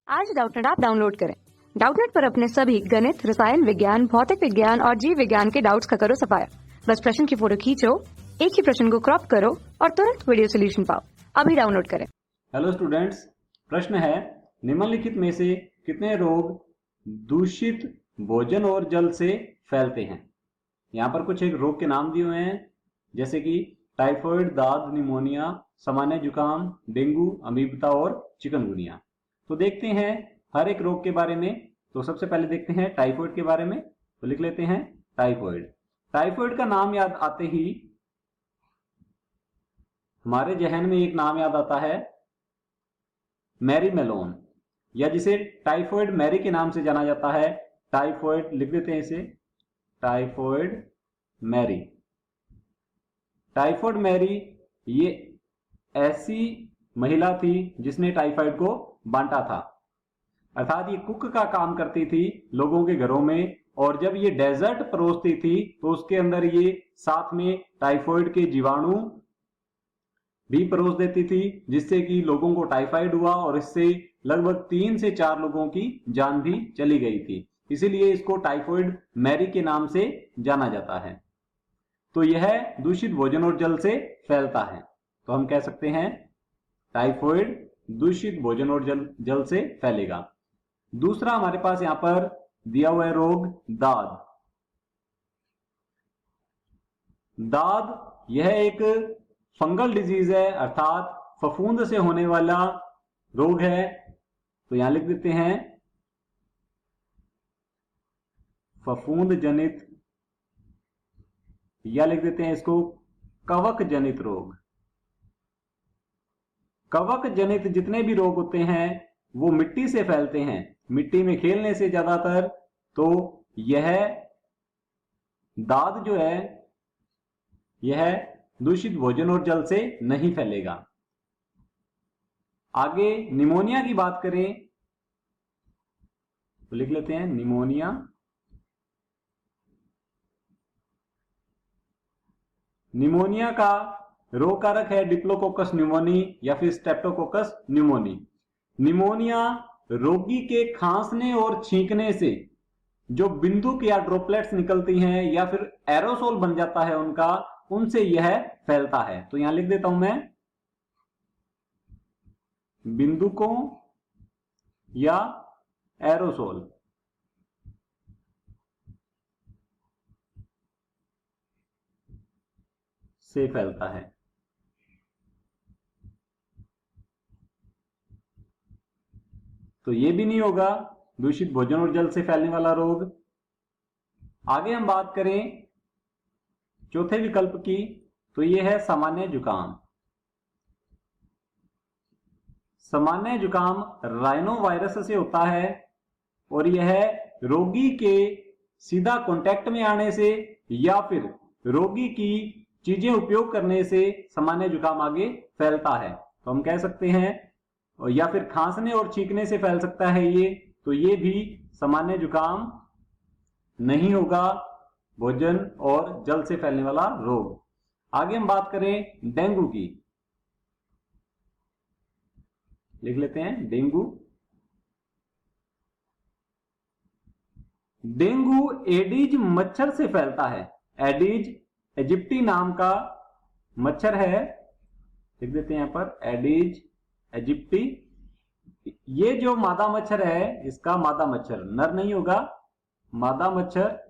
आज Doubtnut app download करें। Doubtnut पर अपने सभी गणित, रसायन विज्ञान, भौतिक विज्ञान और जीव विज्ञान के डाउट्स का करो सफाया। बस प्रश्न की फोटो खींचो, एक ही प्रश्न को क्रॉप करो और तुरंत वीडियो सोल्यूशन पाओ। अभी डाउनलोड करें। हेलो स्टूडेंट्स, प्रश्न है निम्नलिखित में से कितने रोग दूषित भोजन और जल से फैलते हैं। यहाँ पर कुछ एक रोग के नाम दिए हुए हैं, जैसे कि टाइफाइड, दाद, निमोनिया, सामान्य जुकाम, डेंगू, अमीबता और चिकनगुनिया। तो देखते हैं हर एक रोग के बारे में। तो सबसे पहले देखते हैं टाइफाइड के बारे में। तो लिख लेते हैं टाइफाइड। टाइफाइड का नाम याद आते ही हमारे जहन में एक नाम याद आता है, मैरी मेलोन, या जिसे टाइफाइड मैरी के नाम से जाना जाता है। टाइफाइड लिख देते हैं इसे, टाइफाइड मैरी। टाइफाइड मैरी ये ऐसी महिला थी जिसने टाइफाइड को बांटा था, अर्थात ये कुक का काम करती थी लोगों के घरों में, और जब ये डेजर्ट परोसती थी तो उसके अंदर ये साथ में टाइफाइड के जीवाणु भी परोस देती थी, जिससे कि लोगों को टाइफाइड हुआ और इससे लगभग 3 से 4 लोगों की जान भी चली गई थी। इसीलिए इसको टाइफाइड मैरी के नाम से जाना जाता है। तो यह दूषित भोजन और जल से फैलता है। तो हम कह सकते हैं टाइफाइड दूषित भोजन और जल से फैलेगा। दूसरा हमारे पास यहां पर दिया हुआ है रोग दाद। दाद यह एक फंगल डिजीज है, अर्थात फफूंद से होने वाला रोग है। तो यहां लिख देते हैं फफूंद जनित, या लिख देते हैं इसको कवक जनित रोग। कवक जनित जितने भी रोग होते हैं वो मिट्टी से फैलते हैं, मिट्टी में खेलने से ज्यादातर। तो यह दाद जो है यह दूषित भोजन और जल से नहीं फैलेगा। आगे निमोनिया की बात करें तो लिख लेते हैं निमोनिया। निमोनिया का रोग कारक है डिप्लोकोकस न्यूमोनी या फिर स्ट्रेप्टोकोकस न्यूमोनी। निमोनिया रोगी के खांसने और छींकने से जो बिंदुक या ड्रॉपलेट्स निकलती हैं या फिर एरोसोल बन जाता है उनका, उनसे यह फैलता है। तो यहां लिख देता हूं मैं बिंदुकों या एरोसोल से फैलता है। तो ये भी नहीं होगा दूषित भोजन और जल से फैलने वाला रोग। आगे हम बात करें चौथे विकल्प की, तो ये है सामान्य जुकाम। सामान्य जुकाम राइनो वायरस से होता है और यह रोगी के सीधा कांटेक्ट में आने से या फिर रोगी की चीजें उपयोग करने से सामान्य जुकाम आगे फैलता है। तो हम कह सकते हैं, या फिर खांसने और छींकने से फैल सकता है ये, तो ये भी सामान्य जुकाम नहीं होगा भोजन और जल से फैलने वाला रोग। आगे हम बात करें डेंगू की, लिख लेते हैं डेंगू। डेंगू एडीज मच्छर से फैलता है। एडीज इजिप्टी नाम का मच्छर है, लिख देते हैं यहां पर एडीज इजिप्टी। ये जो मादा मच्छर है, इसका मादा मच्छर नर नहीं होगा, मादा मच्छर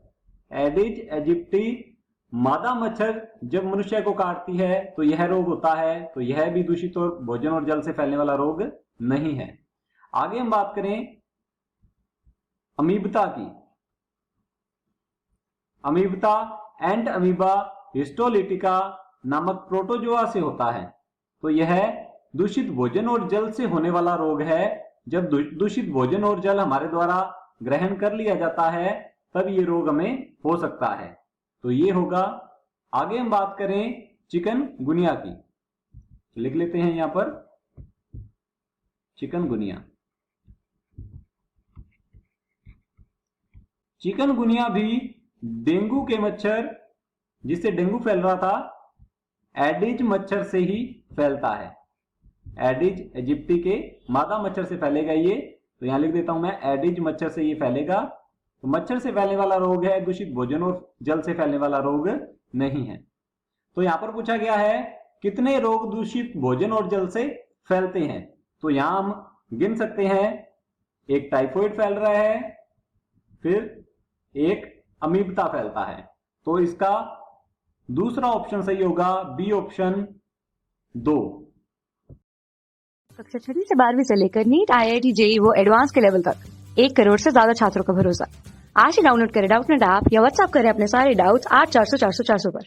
एडिज इजिप्टी मादा मच्छर जब मनुष्य को काटती है तो यह रोग होता है। तो यह भी दूषित और भोजन और जल से फैलने वाला रोग नहीं है। आगे हम बात करें अमीबता की। अमीबता एंट अमीबा हिस्टोलिटिका नामक प्रोटोजोआ से होता है। तो यह दूषित भोजन और जल से होने वाला रोग है। जब दूषित भोजन और जल हमारे द्वारा ग्रहण कर लिया जाता है तब ये रोग हमें हो सकता है। तो ये होगा। आगे हम बात करें चिकनगुनिया की, लिख लेते हैं यहां पर चिकनगुनिया। चिकनगुनिया भी डेंगू के मच्छर, जिससे डेंगू फैल रहा था, एडिज मच्छर से ही फैलता है। एडिज इजिप्टी के मादा मच्छर से फैलेगा ये, तो यहां लिख देता हूं मैं, एडिज मच्छर से ये फैलेगा। तो मच्छर से फैलने वाला रोग है, दूषित भोजन और जल से फैलने वाला रोग नहीं है। तो यहां पर पूछा गया है कितने रोग दूषित भोजन और जल से फैलते हैं। तो यहां हम गिन सकते हैं, एक टाइफॉइड फैल रहा है, फिर एक अमीबता फैलता है। तो इसका दूसरा ऑप्शन सही होगा, बी ऑप्शन 2। कक्षा 6 से 12वीं से लेकर नीट, IIT, JEE वो एडवांस के लेवल तक 1 करोड़ से ज्यादा छात्रों का भरोसा। आज ही डाउनलोड करें डाउटनेट ऐप या व्हाट्सएप करें अपने सारे डाउट्स 8400 400 400 पर।